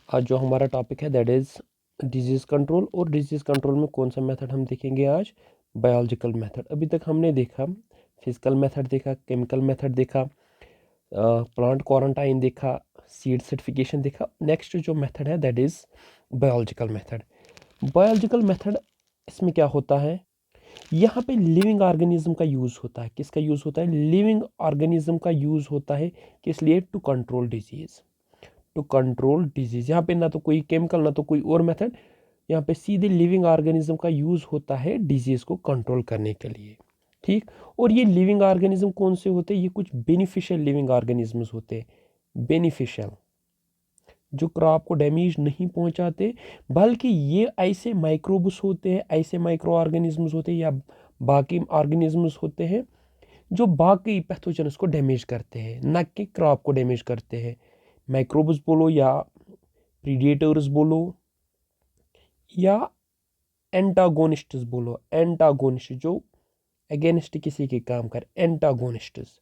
आज जो हमारा टॉपिक है दैट इज़ डिजीज़ कंट्रोल। और डिजीज़ कंट्रोल में कौन सा मेथड हम देखेंगे आज? Biological method. अभी तक हमने देखा फिजिकल मेथड, देखा केमिकल मेथड, देखा प्लांट क्वारंटाइन, देखा सीड सर्टिफिकेशन, देखा। नेक्स्ट जो मेथड है that is biological method. Biological method इसमें क्या होता है? यहाँ पे लिविंग ऑर्गेनिज्म का यूज़ होता है। किसका यूज़ होता है? लिविंग ऑर्गेनिज्म का यूज़ होता है। किस लिए? To control disease. To control disease. यहाँ पे ना तो कोई केमिकल ना तो कोई और मेथड, यहाँ पे सीधे लिविंग ऑर्गेनिज्म का यूज होता है डिजीज को कंट्रोल करने के लिए। ठीक। और ये लिविंग ऑर्गेनिज्म कौन से होते हैं? ये कुछ बेनिफिशियल लिविंग ऑर्गेनिज्म्स होते हैं। बेनिफिशियल, जो क्रॉप को डैमेज नहीं पहुंचाते, बल्कि ये ऐसे माइक्रोब्स होते हैं, ऐसे माइक्रो ऑर्गेनिज्म्स होते हैं या बाकी ऑर्गेनिज्म्स होते हैं जो बाकी पैथोजन्स को डैमेज करते हैं, न कि क्रॉप को डैमेज करते हैं। माइक्रोब्स बोलो या प्रीडेटर्स बोलो या एंटागोनिस्ट्स बोलो। एंटागोनिस्ट जो अगेंस्ट किसी के काम कर, एंटागोनिस्ट्स।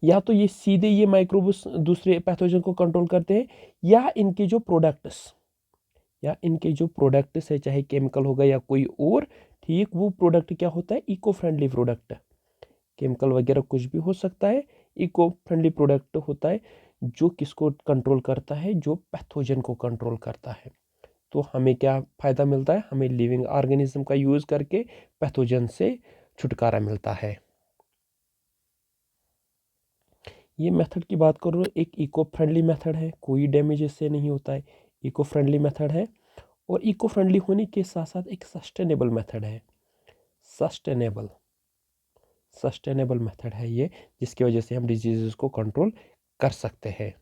या तो ये सीधे ये माइक्रोब्स दूसरे पैथोजन को कंट्रोल करते हैं, या इनके जो प्रोडक्ट्स है, चाहे केमिकल होगा या कोई और, ठीक, वो प्रोडक्ट क्या होता है? Eco friendly product. केमिकल वगैरह कुछ भी हो सकता है, इको फ्रेंडली प्रोडक्ट होता है जो किसको कंट्रोल करता है? जो पैथोजन को कंट्रोल करता है। तो हमें क्या फ़ायदा मिलता है? हमें लिविंग ऑर्गेनिज्म का यूज़ करके पैथोजन से छुटकारा मिलता है। ये मेथड की बात करो, एक इको फ्रेंडली मेथड है, कोई डैमेज इससे नहीं होता है, इको फ्रेंडली मेथड है। और इको फ्रेंडली होने के साथ साथ एक सस्टेनेबल मेथड है। सस्टेनेबल सस्टेनेबल मेथड है ये, जिसकी वजह से हम डिजीज़ को कंट्रोल कर सकते हैं।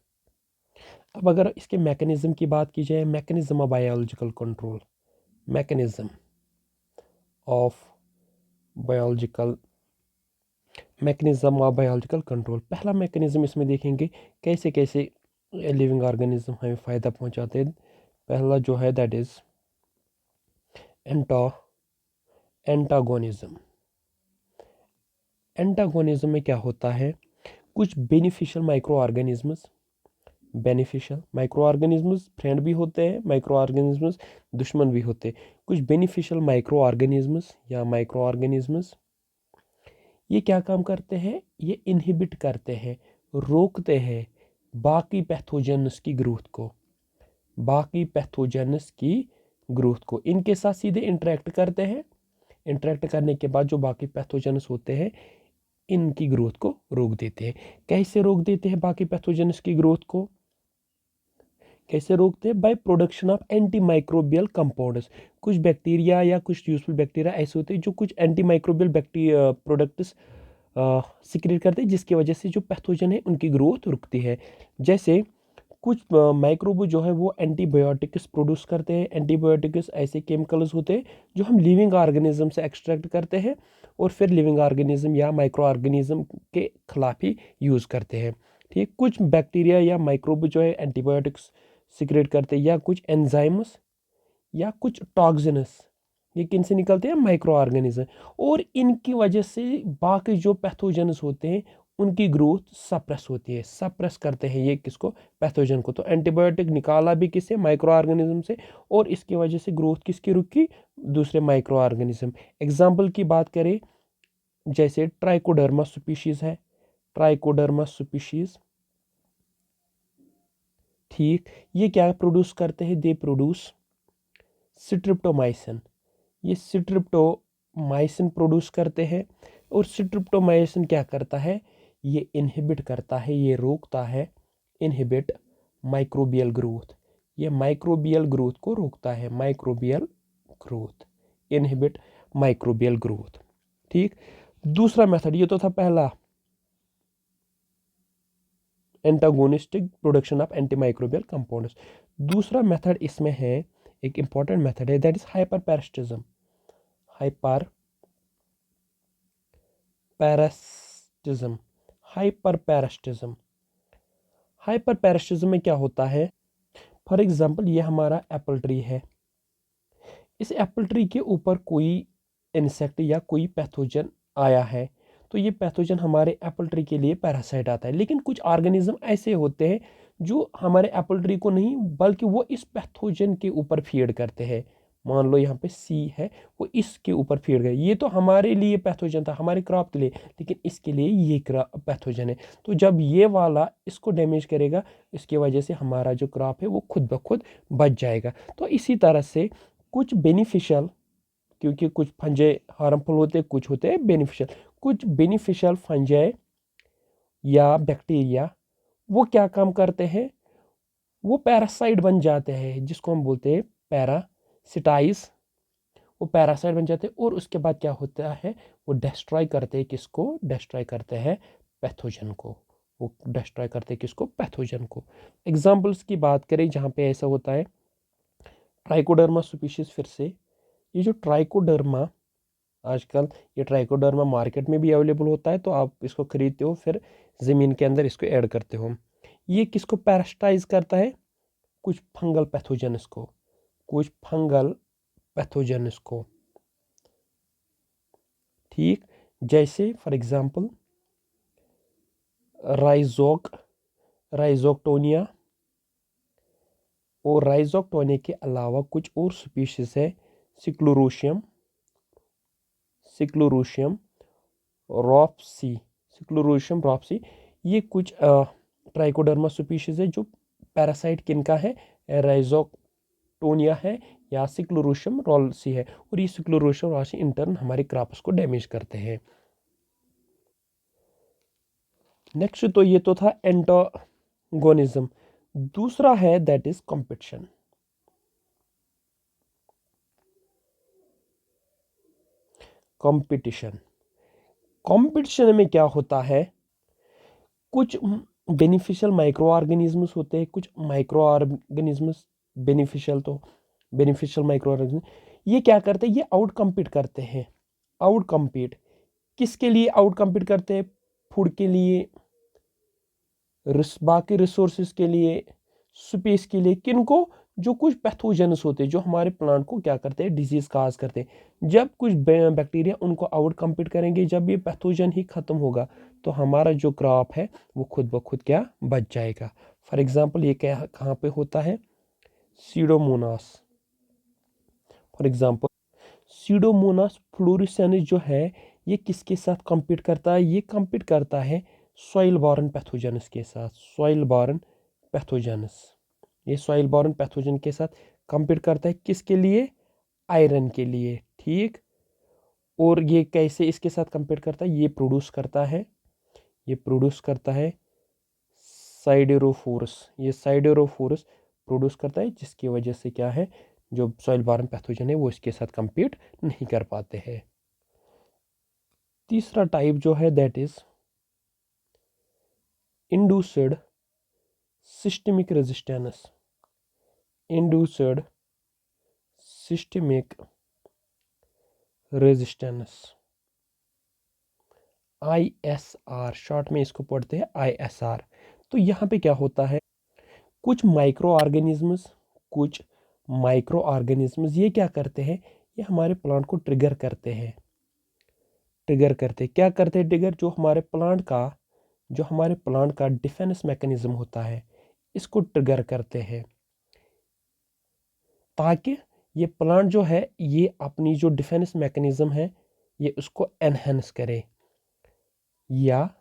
अब अगर इसके मैकेनिज्म की बात की जाए, mechanism of biological control, mechanism of biological mechanism of biological control. पहला मैकेनिज्म इसमें देखेंगे कैसे कैसे लिविंग ऑर्गेनिज्म हमें फ़ायदा पहुंचाते हैं। पहला जो है दैट इज़ एंटागोनिज्म। एंटागोनिज्म में क्या होता है? कुछ beneficial micro organisms, beneficial micro organisms friend भी होते हैं, माइक्रो ऑर्गेनिज्म्स दुश्मन भी होते हैं। कुछ बेनिफिशियल माइक्रो ऑर्गेनिज्म्स या माइक्रो ऑर्गेनिज्म्स, ये क्या काम करते हैं? ये इनहिबिट करते हैं, रोकते हैं बाकी पैथोजेनस की ग्रोथ को, बाकी पैथोजेनस की ग्रोथ को इनके साथ सीधे इंटरेक्ट करते हैं। इंटरेक्ट करने के बाद जो बाकी पैथोजेनस होते हैं, इनकी ग्रोथ को रोक देते हैं। कैसे रोक देते हैं बाकी पैथोजेनस की ग्रोथ को? कैसे रोकते हैं? By production of antimicrobial compounds. कुछ बैक्टीरिया या कुछ यूजफुल बैक्टीरिया ऐसे होते हैं जो कुछ antimicrobial bacteria products secrete करते हैं, जिसकी वजह से जो पैथोजन है उनकी ग्रोथ रुकती है। जैसे कुछ माइक्रोब जो है वो एंटीबायोटिक्स प्रोड्यूस करते हैं। एंटीबायोटिक्स ऐसे केमिकल्स होते हैं जो हम लिविंग ऑर्गेनिज्म से एक्सट्रैक्ट करते हैं और फिर लिविंग ऑर्गेनिज्म या माइक्रो ऑर्गेनिज्म के खिलाफ ही यूज़ करते हैं। ठीक। कुछ बैक्टीरिया या माइक्रोब जो है एंटीबायोटिक्स सिक्रेट करते हैं, या कुछ एंजाइम्स या कुछ टॉक्सिन्स, ये किन से निकलते हैं? Micro organism. और इनकी वजह से बाकी जो पैथोजेंस होते हैं उनकी ग्रोथ सप्रेस होती है, सप्रेस करते हैं ये किसको? पैथोजन को। तो एंटीबायोटिक निकाला भी किससे? माइक्रो ऑर्गेनिज्म से, और इसकी वजह से ग्रोथ किसकी रुकी? दूसरे माइक्रो ऑर्गेनिज्म। एग्जाम्पल की बात करें, जैसे ट्राइकोडर्मा स्पीशीज है, ट्राइकोडर्मा स्पीशीज, ठीक, ये क्या प्रोड्यूस करते हैं? They produce streptomycin. ये स्ट्रिप्टोमाइसिन प्रोड्यूस करते हैं। और स्ट्रिप्टोमाइसिन क्या करता है? ये इनहिबिट करता है, ये रोकता है, इनहिबिट माइक्रोबियल ग्रोथ। ये माइक्रोबियल ग्रोथ को रोकता है, microbial growth, inhibit microbial growth. ठीक। दूसरा मेथड, ये तो था पहला, antagonistic production of antimicrobial compounds. दूसरा मेथड इसमें है, एक इंपॉर्टेंट मेथड है, that is hyper parasitism. Hyper parasitism, hyper parasitism. Hyper parasitism में क्या होता है? फॉर एग्जांपल, ये हमारा एप्पल ट्री है। इस एप्पल ट्री के ऊपर कोई इंसेक्ट या कोई पैथोजन आया है, तो ये पैथोजन हमारे एप्पल ट्री के लिए पैरासाइट आता है। लेकिन कुछ ऑर्गेनिज्म ऐसे होते हैं जो हमारे एप्पल ट्री को नहीं बल्कि वो इस पैथोजन के ऊपर फीड करते हैं। मान लो यहाँ पे सी है, वो इसके ऊपर फीड गए। ये तो हमारे लिए पैथोजन था, हमारे क्रॉप के लिए, लेकिन इसके लिए ये पैथोजन है। तो जब ये वाला इसको डैमेज करेगा, इसकी वजह से हमारा जो क्रॉप है वो खुद ब खुद बच जाएगा। तो इसी तरह से कुछ बेनिफिशियल, क्योंकि कुछ फंजे हार्मफुल होते हैं, कुछ होते हैं बेनिफिशियल। कुछ बेनिफिशियल फंजे या बैक्टीरिया वो क्या काम करते हैं, वो पैरासाइट बन जाते हैं, जिसको हम बोलते हैं पैरासिटाइज। वो पैरासाइट बन जाते हैं और उसके बाद क्या होता है, वो डिस्ट्रॉय करते हैं, किसको डिस्ट्रॉय करते हैं, पैथोजन को। वो डिस्ट्रॉय करते हैं किसको, पैथोजन को। एग्जाम्पल्स की बात करें जहाँ पे ऐसा होता है, ट्राइकोडर्मा स्पीशीज। फिर से ये जो ट्राइकोडर्मा, आजकल ये ट्राइकोडर्मा मार्केट में भी अवेलेबल होता है, तो आप इसको खरीदते हो, फिर ज़मीन के अंदर इसको ऐड करते हो। ये किसको पैरास्टाइज करता है, कुछ फंगल पैथोजेनस को, कुछ फंगल पैथोजेनस को। ठीक, जैसे फॉर एग्जांपल राइजोक्टोनिया, और राइजोक्टोनिया के अलावा कुछ और स्पीशीज है, सिक्लोरोशियम रॉप्सी, सिक्लोरोशियम रॉप्सी। ये कुछ ट्राइकोडर्मा स्पीशीज है जो पैरासाइट किनका है, राइजोक्टोनिया है या सिक्लोरोशियम रॉप्सी है। और ये सिक्लोरोशियम रॉप्सी इन टर्न हमारे क्रॉप्स को डैमेज करते हैं। नेक्स्ट तो ये तो था एंटागोनिज्म। दूसरा है that is competition. Competition competition में क्या होता है, कुछ बेनिफिशियल माइक्रो ऑर्गेनिजम्स होते हैं, कुछ micro organisms beneficial micro organism, ये क्या करते हैं, ये आउट कम्पीट करते हैं। आउट कम्पीट किसके लिए आउट कम्पीट करते हैं, फूड के लिए, बाकी रिसोर्सेज के लिए, स्पेस के लिए, किनको, जो कुछ पैथोजेनस होते हैं जो हमारे प्लांट को क्या करते हैं, डिजीज काज करते हैं। जब कुछ बैक्टीरिया उनको आउट कम्पीट करेंगे, जब ये पैथोजन ही खत्म होगा, तो हमारा जो क्रॉप है वो खुद ब खुद क्या बच जाएगा। फॉर एग्जांपल ये क्या कहाँ पे होता है, Pseudomonas. For example Pseudomonas fluorescence जो है, ये किसके साथ compete करता है, ये compete करता है सॉइल बॉर्न पैथोजेनस के साथ। सॉइल बॉर्न पैथोजेनस, ये सॉइल बॉर्न पैथोजन के साथ compete करता है, किसके लिए, आयरन के लिए। ठीक, और ये कैसे इसके साथ compete करता है, ये प्रोड्यूस करता है साइडेरोफोरस। ये साइडेरोफोरस प्रोड्यूस करता है, जिसकी वजह से क्या है, जो सॉइल बॉर्न पैथोजन है वो इसके साथ compete नहीं कर पाते हैं। तीसरा टाइप जो है that is induced systemic resistance. Induced systemic resistance, ISR short में इसको पढ़ते हैं ISR। तो यहाँ पे क्या होता है, कुछ माइक्रो ऑर्गेनिज्म्स ये क्या करते हैं, ये हमारे प्लांट को ट्रिगर करते हैं। क्या करते हैं ट्रिगर, जो हमारे प्लांट का डिफेंस मैकेनिज्म होता है, इसको ट्रिगर करते हैं, ताकि ये प्लांट जो है ये अपनी जो डिफेंस मैकेनिज्म है ये उसको एनहेंस करे या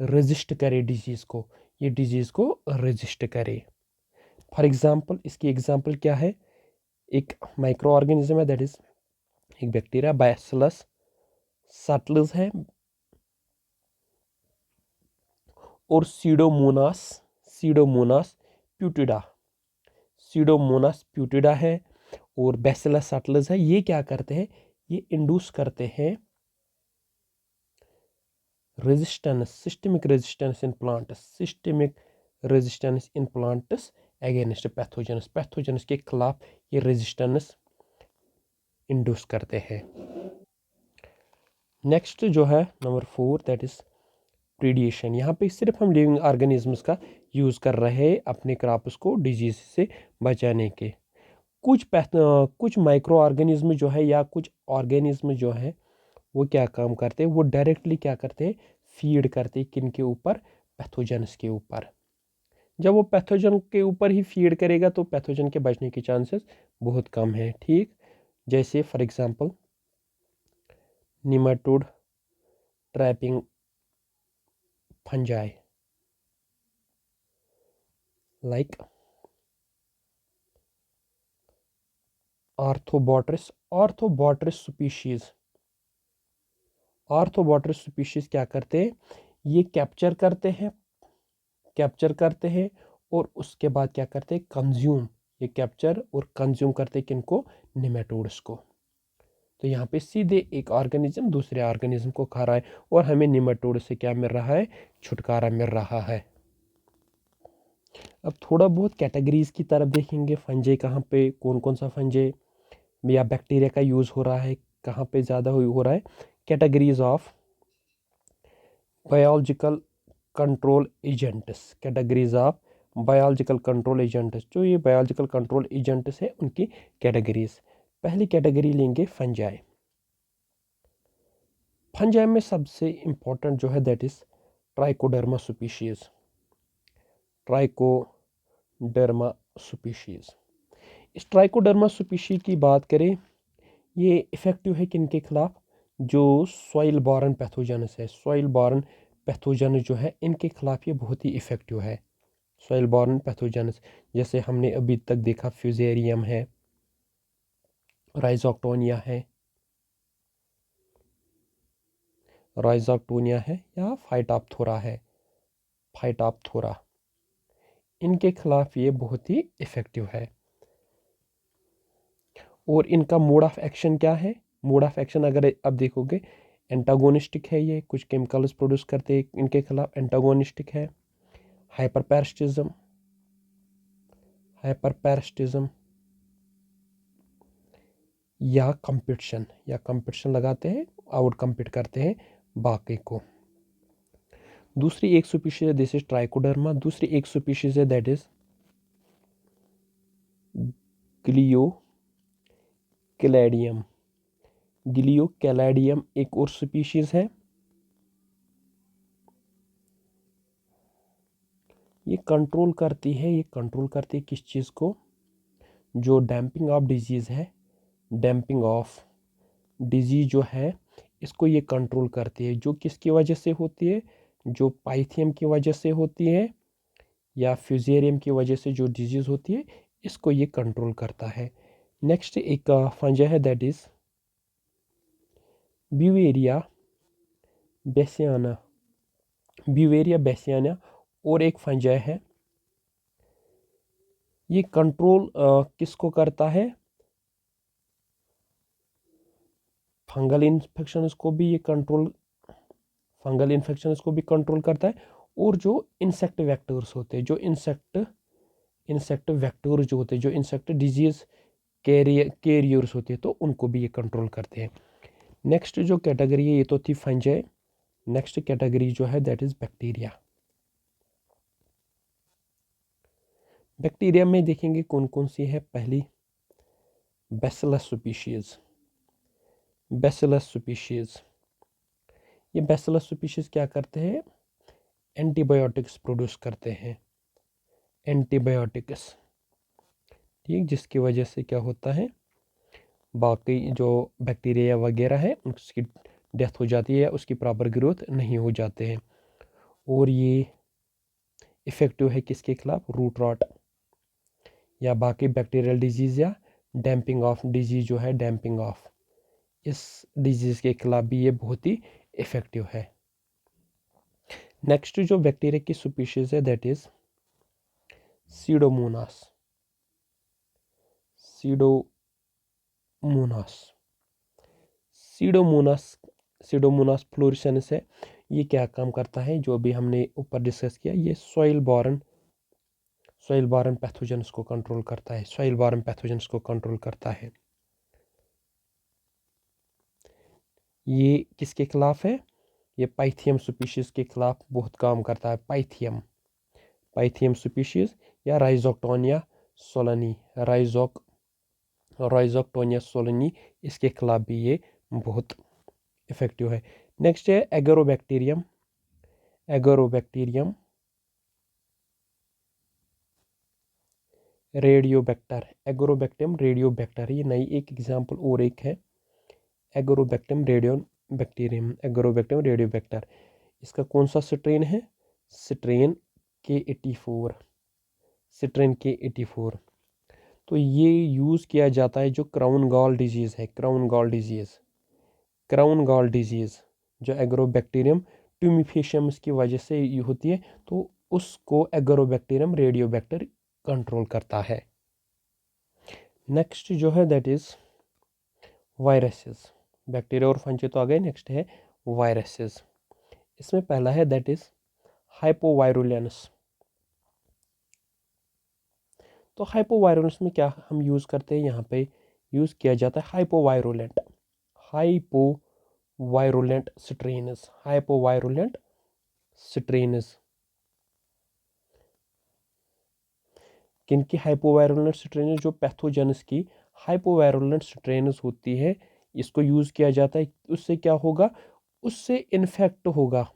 रेजिस्ट करे डिजीज को, ये डिजीज को रेजिस्ट करे। फॉर एग्जांपल इसकी एग्जांपल क्या है, एक माइक्रो ऑर्गेनिज्म है दैट इज एक बैक्टीरिया बैसिलस सैटलिस है, और सीडोमोनास प्यूटिडा है, और बैसिलस सैटलिस है। ये क्या करते हैं, ये इंड्यूस करते हैं resistance, systemic resistance in plants against पैथोजेनस के खिलाफ ये रेजिस्टेंस इंड्यूस करते हैं। नेक्स्ट जो है नंबर 4 दैट इज प्रीडिएशन। यहाँ पे सिर्फ हम लिविंग ऑर्गेनिजम्स का यूज़ कर रहे हैं अपने क्रॉप्स को डिजीज से बचाने के। कुछ माइक्रो ऑर्गेनिज्म जो है या कुछ ऑर्गेनिज्म जो है वो क्या काम करते हैं, वो डायरेक्टली क्या करते हैं, फीड करते हैं किन के ऊपर, पैथोजेनस के ऊपर। जब वो पैथोजन के ऊपर ही फीड करेगा तो पैथोजन के बचने के चांसेस बहुत कम है। ठीक, जैसे for example nematode trapping fungi like arthrobotrys. Arthrobotrys species क्या करते हैं, ये कैप्चर करते हैं और उसके बाद क्या करते हैं, कंज्यूम, ये कैप्चर और कंज्यूम करते हैं किनको, निमेटोड्स को। तो यहाँ पे सीधे एक ऑर्गेनिज्म दूसरे ऑर्गेनिज्म को खा रहा है और हमें निमेटोड से क्या मिल रहा है, छुटकारा मिल रहा है। अब थोड़ा बहुत कैटेगरीज की तरफ देखेंगे, फंजे कहाँ पे, कौन कौन सा फंजे या बैक्टीरिया का यूज़ हो रहा है, कहाँ पे ज़्यादा हो रहा है। Categories of biological control agents, categories of biological control agents, जो ये बायोलॉजिकल कंट्रोल एजेंट्स है उनकी कैटेगरीज। पहली कैटेगरी लेंगे फंजाई। फंजाई में सबसे इम्पोर्टेंट जो है that is trichoderma species. Trichoderma species, इस ट्राइकोडर्मा स्पीशीज की बात करें, ये इफ़ेक्टिव है किन के खिलाफ, जो सॉइल बॉर्न पैथोजेनस है। सॉइल बॉर्न पैथोजेनस जो है इनके खिलाफ ये बहुत ही इफ़ेक्टिव है। सॉइल बॉर्न पैथोजेनस जैसे हमने अभी तक देखा, फ्यूजेरियम है, राइजोक्टोनिया है, या फाइटोप्थोरा, इनके खिलाफ ये बहुत ही इफ़ेक्टिव है। और इनका मोड ऑफ एक्शन क्या है, मोड ऑफ एक्शन अगर अब देखोगे एंटागोनिस्टिक है, ये कुछ केमिकल्स प्रोड्यूस करते हैं इनके खिलाफ, एंटागोनिस्टिक है। हाइपरपैरासिटिज्म या कंपटीशन लगाते हैं, आउट कम्पीट करते हैं बाकी को। दूसरी एक स्पीशीज है दिस इज ट्राइकोडर्मा। दूसरी एक स्पीशीज है दैट इज गिलियोकैलेडियम। गिलियोकैलेडियम एक और स्पीशीज है। ये कंट्रोल करती है किस चीज़ को, जो डैम्पिंग ऑफ डिजीज़ है, डैम्पिंग ऑफ डिजीज जो है इसको ये कंट्रोल करती है, जो किसकी वजह से होती है, जो पाइथियम की वजह से होती है या फ्यूजेरियम की वजह से जो डिजीज़ होती है, इसको ये कंट्रोल करता है। नेक्स्ट एक फंजा है दैट इज ब्यूवेरिया बेसियाना। और एक फंजा है, ये कंट्रोल किसको करता है, फंगल इन्फेक्शन को भी कंट्रोल करता है। और जो इंसेक्ट वेक्टर्स होते हैं, जो इंसेक्ट वेक्टर्स जो होते हैं, जो इंसेक्ट डिजीज कैरियर्स होते हैं, तो उनको भी ये कंट्रोल करते हैं। नेक्स्ट जो कैटेगरी है, ये तो थी फंजाई। नेक्स्ट कैटेगरी जो है दैट इज बैक्टीरिया। बैक्टीरिया में देखेंगे कौन कौन सी है। पहली बैसिलस स्पीशीज। ये बैसिलस स्पीशीज क्या करते हैं, एंटीबायोटिक्स प्रोड्यूस करते हैं, एंटीबायोटिक्स। ठीक, जिसकी वजह से क्या होता है, बाकी जो बैक्टीरिया वगैरह है उसकी डेथ हो जाती है या उसकी प्रॉपर ग्रोथ नहीं हो जाते हैं। और ये इफ़ेक्टिव है किसके खिलाफ, रूट रॉट या बाकी बैक्टीरियल डिजीज़ या डैम्पिंग ऑफ डिजीज़ जो है, डैम्पिंग ऑफ इस डिजीज़ के खिलाफ भी ये बहुत ही इफ़ेक्टिव है। नेक्स्ट जो बैक्टीरिया की स्पीशीज़ है that is Pseudomonas. Pseudomonas florescence है। ये क्या काम करता है, जो अभी हमने ऊपर डिस्कस किया, ये सॉइल बॉर्न पैथोजेंस को कंट्रोल करता है। ये किसके खिलाफ है, ये पाइथियम स्पीशीज के खिलाफ बहुत काम करता है। पाइथियम स्पीशीज या राइजोक्टोनिया सोलनी, इसके खिलाफ भी ये बहुत इफ़ेक्टिव है। नेक्स्ट है एगरोबैक्टीरियम। रेडियोबैक्टर, एगोरोबैक्टरियम रेडियोबैक्टर, ये नई एक एग्जाम्पल और एक है एगोरोबैक्टरियम रेडियोबैक्टीरियम, एगोरोबैक्टरियम रेडियोबैक्टर। इसका कौन सा स्ट्रेन है? Strain K84, strain K84। तो ये यूज़ किया जाता है जो क्राउन गॉल डिजीज़ है, crown gall disease, crown gall disease जो एगोरोबैक्टीरियम ट्यूमिफेशियम्स की वजह से ये होती है, तो उसको एगोरोबैक्टीरियम रेडियोबैक्टर कंट्रोल करता है। नेक्स्ट जो है दैट इज़ वायरसेस। बैक्टीरिया और फंजी तो आ गए, नेक्स्ट है वायरसेस। इसमें पहला है दैट इज़ हाइपोवायरुलेंस। तो हाइपोवायरुलेंस में क्या हम यूज़ करते हैं, यहाँ पे यूज़ किया जाता है हाइपोवायरुलेंट, हाइपोवायरुलेंट स्ट्रेन्स, हाइपोवायरुलेंट स्ट्रेन्स। किनकी हाइपोवायरुलेंट स्ट्रेन्स? जो पैथोजेनस की हाइपोवायरुलेंट स्ट्रेन्स होती है, इसको यूज़ किया जाता है। उससे क्या होगा? उससे इन्फेक्ट होगा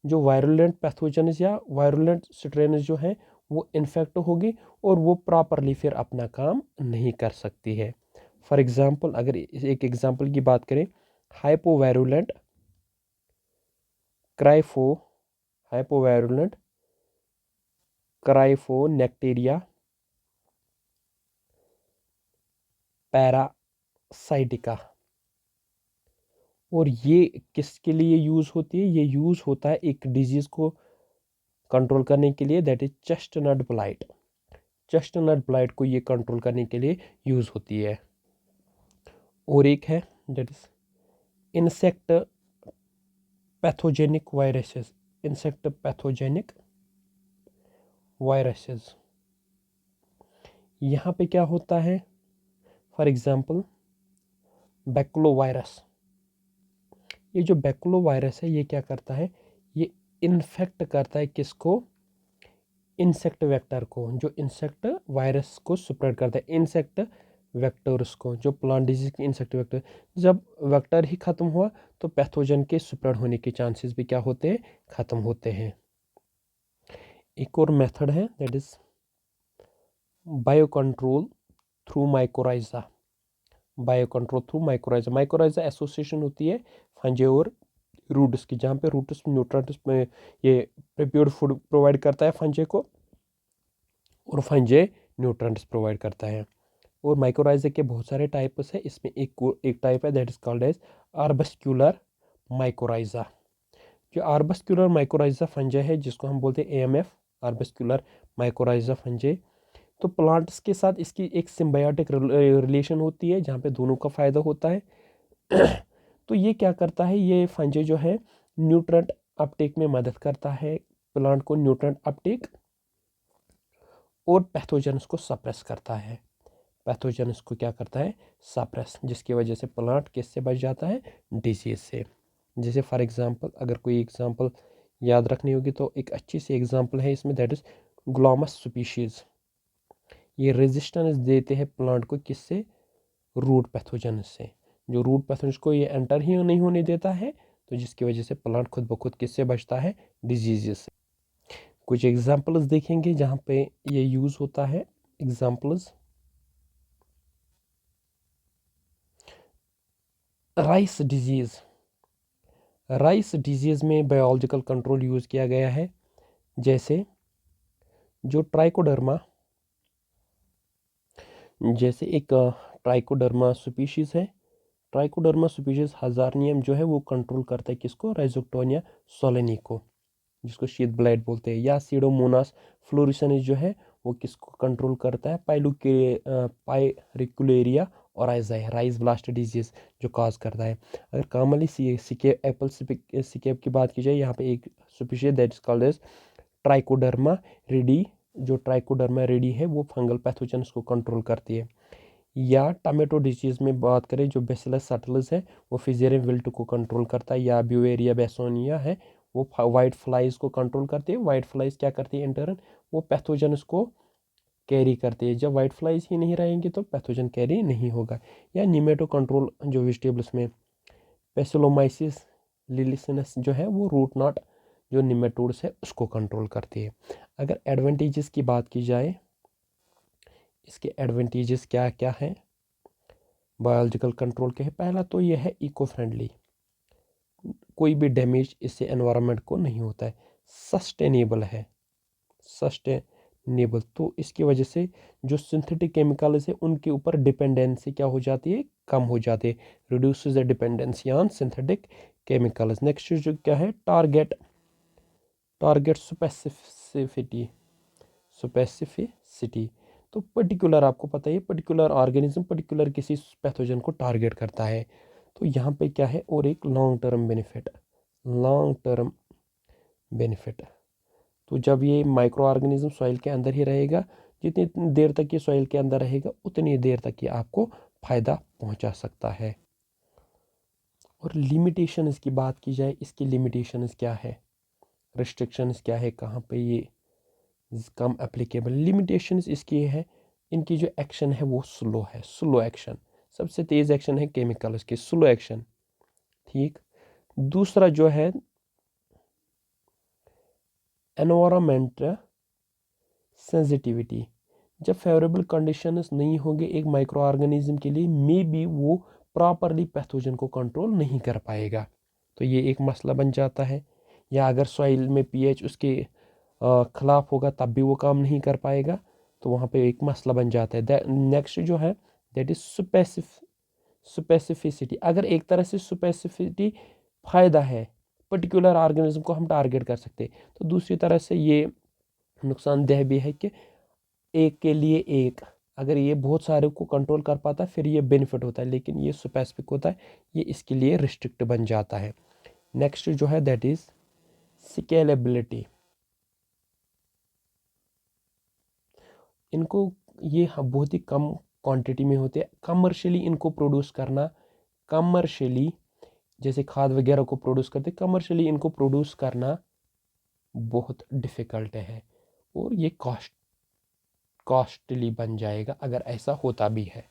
जो वायरुलेंट पैथोजेनस या वायरुलेंट स्ट्रेन्स जो है वो इन्फेक्ट होगी और वो प्रॉपरली फिर अपना काम नहीं कर सकती है। फॉर एग्जांपल अगर एक एग्जांपल की बात करें, हाइपोवायरुलेंट क्राइफो, हाइपोवायरुलेंट क्राइफोनेक्टेरिया पैरासाइटिका। और ये किसके लिए यूज़ होती है? ये यूज़ होता है एक डिजीज़ को कंट्रोल करने के लिए, that is chestnut blight. Chestnut blight को ये कंट्रोल करने के लिए यूज़ होती है। और एक है that is insect pathogenic viruses, insect pathogenic viruses. यहाँ पे क्या होता है? For example baculovirus. ये जो बैक्लोवायरस है ये क्या करता है? ये इन्फेक्ट करता है किसको? इंसेक्ट वेक्टर को, जो इंसेक्ट वायरस को स्प्रेड करता है, इंसेक्ट वेक्टर्स को, जो प्लांट डिजीज के इंसेक्ट वेक्टर। जब वेक्टर ही खत्म हुआ तो पैथोजन के स्प्रेड होने के चांसेस भी क्या होते हैं? खत्म होते हैं। एक और मेथड है that is bio control through mycorrhiza, bio control through mycorrhiza. Mycorrhiza association होती है फंजे और रूट्स की, जहाँ पे रूट्स न्यूट्रिएंट्स में ये प्रिपेयर्ड फूड प्रोवाइड करता है फंजे को और फंजे न्यूट्रिएंट्स प्रोवाइड करता है। और माइकोराइजा के बहुत सारे टाइप्स है, इसमें एक टाइप है that is called as arbuscular mycorrhiza. जो आर्बस्क्यूलर माइकोराइजा फंजे है जिसको हम बोलते हैं AMF, आर्बस्क्यूलर माइकोराइजा फंजे। तो प्लांट्स के साथ इसकी एक सिम्बायोटिक रिलेशन होती है जहाँ पे दोनों का फ़ायदा होता है। तो ये क्या करता है? ये फंजे जो है न्यूट्रेंट अपटेक में मदद करता है, प्लांट को न्यूट्रेंट अपटेक, और पैथोजेंस को सप्रेस करता है। पैथोजेंस को क्या करता है? सप्रेस, जिसकी वजह से प्लांट किससे बच जाता है? डिजीज से। जैसे फॉर एग्जांपल अगर कोई एग्जांपल याद रखनी होगी तो एक अच्छी सी एग्जांपल है इसमें दैट इज ग्लोमस स्पीशीज। ये रेजिस्टेंस देते हैं प्लांट को किससे? रूट पैथोजेंस से। जो रूट पैथोजेंस को ये एंटर ही नहीं होने देता है, तो जिसकी वजह से प्लांट खुद ब खुद किससे बचता है? डिजीजेस से। कुछ एग्जांपल्स देखेंगे जहाँ पे ये यूज़ होता है। Examples, rice disease. Rice disease में बायोलॉजिकल कंट्रोल यूज़ किया गया है, जैसे जो ट्राइकोडर्मा, जैसे एक ट्राइकोडर्मा स्पीशीज़ है, ट्राइकोडर्मा स्पीशीज़ हजारनियम जो है वो कंट्रोल करता है किसको? राइजोक्टोनिया सोलेनी को, जिसको शीत ब्लाइट बोलते हैं। या सीडोमोनास फ्लोरिसेंस जो है वो किसको कंट्रोल करता है? पायरिकुलेरिया और राइस ब्लास्ट डिजीज जो काज करता है। अगर कॉमनली एप्पल सिकेप की बात की जाए, यहाँ पे एक species that is called as trichoderma रेडी। जो ट्राइकोडर्मा रेडी है वो फंगल पैथोजेंस को कंट्रोल करती है। या टमेटो डिजीज़ में बात करें, जो बेसिलस सटलस है वो फिजेरियम विल्ट को कंट्रोल करता है। या ब्यूवेरिया बेसोनिया है वो वाइट फ्लाइज को कंट्रोल करती है। वाइट फ्लाइज क्या करती है? इंटर्न वो पैथोजेंस को कैरी करती है। जब वाइट फ्लाइज ही नहीं रहेंगे तो पैथोजन कैरी नहीं होगा। या निमेटो कंट्रोल जो वेजिटेबल्स में पेसिलोमाइसिस लिलिसिनस जो है वो रूट नॉट जो निमेटोड्स है उसको कंट्रोल करती है। अगर एडवांटेजेस की बात की जाए, इसके एडवांटेजेस क्या क्या हैं बायोलॉजिकल कंट्रोल के है। पहला तो यह है इको फ्रेंडली, कोई भी डैमेज इससे एनवायरनमेंट को नहीं होता है। सस्टेनेबल है, सस्टेनेबल, तो इसकी वजह से जो सिंथेटिक केमिकल्स है उनके ऊपर डिपेंडेंसी क्या हो जाती है, कम हो जाती है। Reduces the dependency on synthetic chemicals. Next जो क्या है, टारगेट स्पेसिफिसिटी, तो पर्टिकुलर, आपको पता है पर्टिकुलर ऑर्गेनिज्म पर्टिकुलर किसी पैथोजन को टारगेट करता है। तो यहाँ पे क्या है, और एक लॉन्ग टर्म बेनिफिट। तो जब ये माइक्रो ऑर्गेनिज्म सॉइल के अंदर ही रहेगा, जितनी देर तक ये सॉइल के अंदर रहेगा उतनी देर तक ये आपको फ़ायदा पहुंचा सकता है। और लिमिटेशंस की बात की जाए, इसकी लिमिटेशंस क्या है, रिस्ट्रिक्शंस क्या है, कहाँ पे ये कम एप्लीकेबल। लिमिटेशंस इसकी है, इनकी जो एक्शन है वो स्लो है, स्लो एक्शन। सबसे तेज़ एक्शन है केमिकल्स की, स्लो एक्शन, ठीक। दूसरा जो है एनवायरमेंट सेंसिटिविटी, जब फेवरेबल कंडीशंस नहीं होंगे एक माइक्रो ऑर्गेनिज्म के लिए, मे बी वो प्रॉपरली पैथोजन को कंट्रोल नहीं कर पाएगा, तो ये एक मसला बन जाता है। या अगर सॉइल में पीएच उसके खिलाफ होगा तब भी वो काम नहीं कर पाएगा, तो वहाँ पे एक मसला बन जाता है। नेक्स्ट जो है दैट इज स्पेसिफिसिटी। अगर एक तरह से स्पेसिफिसिटी फ़ायदा है, पर्टिकुलर ऑर्गेनिज्म को हम टारगेट कर सकते हैं, तो दूसरी तरह से ये नुकसानदेह भी है कि एक के लिए एक, अगर ये बहुत सारे को कंट्रोल कर पाता है फिर ये बेनिफिट होता है, लेकिन ये स्पेसिफिक होता है, ये इसके लिए रिस्ट्रिक्ट बन जाता है। नेक्स्ट जो है दैट इज स्केलेबिलिटी। इनको ये बहुत ही कम क्वांटिटी में होते हैं, कमर्शियली इनको प्रोड्यूस करना, कमर्शियली जैसे खाद वगैरह को प्रोड्यूस करते, कमर्शियली इनको प्रोड्यूस करना बहुत डिफ़िकल्ट है, और ये कॉस्टली बन जाएगा अगर ऐसा होता भी है।